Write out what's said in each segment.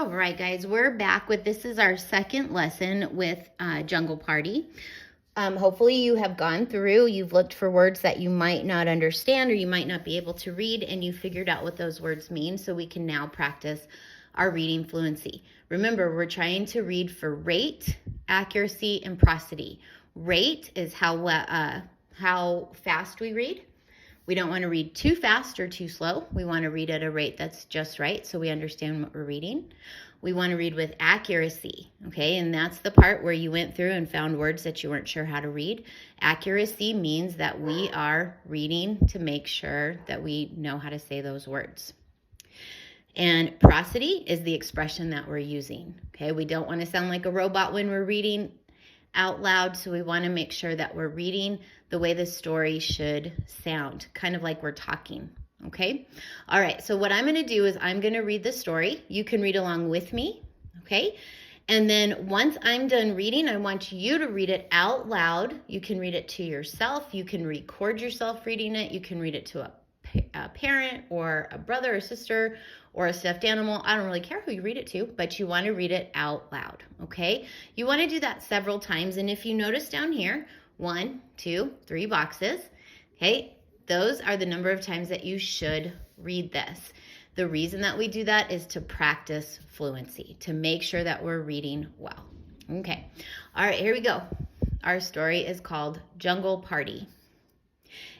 All right, guys, we're back with, this is our second lesson with Jungle Party. Hopefully you have gone through, you've looked for words that you might not understand or you might not be able to read, and you figured out what those words mean, so we can now practice our reading fluency. Remember, we're trying to read for rate, accuracy, and prosody. Rate is how fast we read. We don't want to read too fast or too slow. We want to read at a rate that's just right so we understand what we're reading. We want to read with accuracy, okay? And that's the part where you went through and found words that you weren't sure how to read. Accuracy means that we are reading to make sure that we know how to say those words. And prosody is the expression that we're using, okay? We don't want to sound like a robot when we're reading out loud, so we want to make sure that we're reading the way the story should sound, kind of like we're talking, okay? All right, so what I'm going to do is I'm going to read the story. You can read along with me, okay? And then once I'm done reading, I want you to read it out loud. You can read it to yourself. You can record yourself reading it. You can read it to a parent or a brother or sister or a stuffed animal. I don't really care who you read it to, but you want to read it out loud, okay? You want to do that several times, and if you notice down here, 1, 2, 3 boxes, okay? Those are the number of times that you should read this. The reason that we do that is to practice fluency, to make sure that we're reading well. Okay, all right, here we go. Our story is called Jungle Party.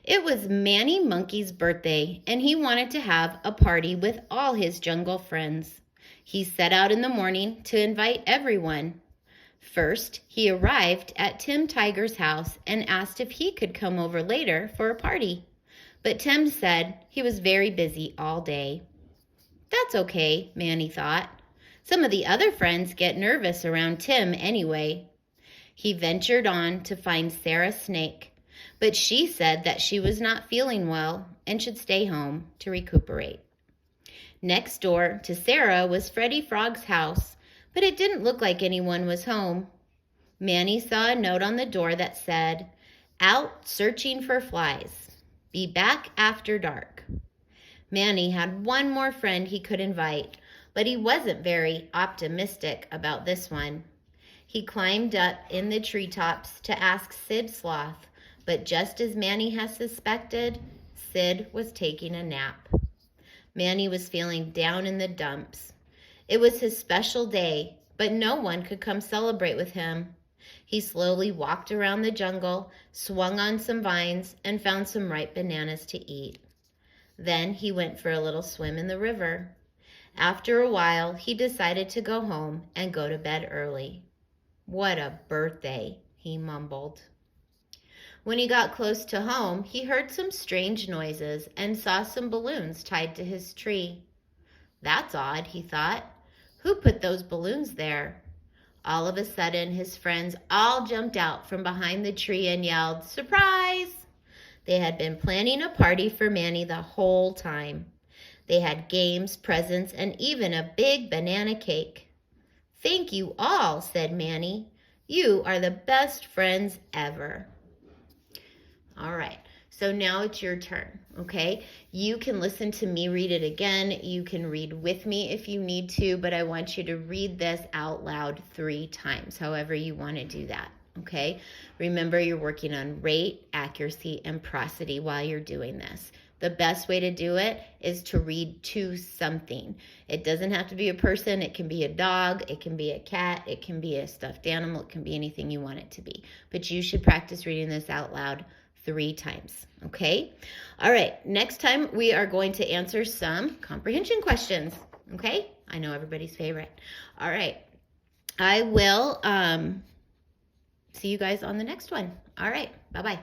It was Manny Monkey's birthday, and he wanted to have a party with all his jungle friends. He set out in the morning to invite everyone. First, he arrived at Tim Tiger's house and asked if he could come over later for a party. But Tim said he was very busy all day. That's okay, Manny thought. Some of the other friends get nervous around Tim anyway. He ventured on to find Sarah Snake, but she said that she was not feeling well and should stay home to recuperate. Next door to Sarah was Freddie Frog's house, but it didn't look like anyone was home. Manny saw a note on the door that said, "Out searching for flies. Be back after dark." Manny had one more friend he could invite, but he wasn't very optimistic about this one. He climbed up in the treetops to ask Sid Sloth, but just as Manny had suspected, Sid was taking a nap. Manny was feeling down in the dumps. It was his special day, but no one could come celebrate with him. He slowly walked around the jungle, swung on some vines, and found some ripe bananas to eat. Then he went for a little swim in the river. After a while, he decided to go home and go to bed early. "What a birthday," he mumbled. When he got close to home, he heard some strange noises and saw some balloons tied to his tree. That's odd, he thought. Who put those balloons there? All of a sudden, his friends all jumped out from behind the tree and yelled, "Surprise!" They had been planning a party for Manny the whole time. They had games, presents, and even a big banana cake. "Thank you all," said Manny. "You are the best friends ever." All right, so now it's your turn, okay? You can listen to me read it again. You can read with me if you need to, but I want you to read this out loud 3 times, however you want to do that, okay? Remember, you're working on rate, accuracy, and prosody while you're doing this. The best way to do it is to read to something. It doesn't have to be a person. It can be a dog. It can be a cat. It can be a stuffed animal. It can be anything you want it to be. But you should practice reading this out loud 3 times, okay? All right, next time we are going to answer some comprehension questions, okay? I know everybody's favorite. All right, I will see you guys on the next one. All right, bye-bye.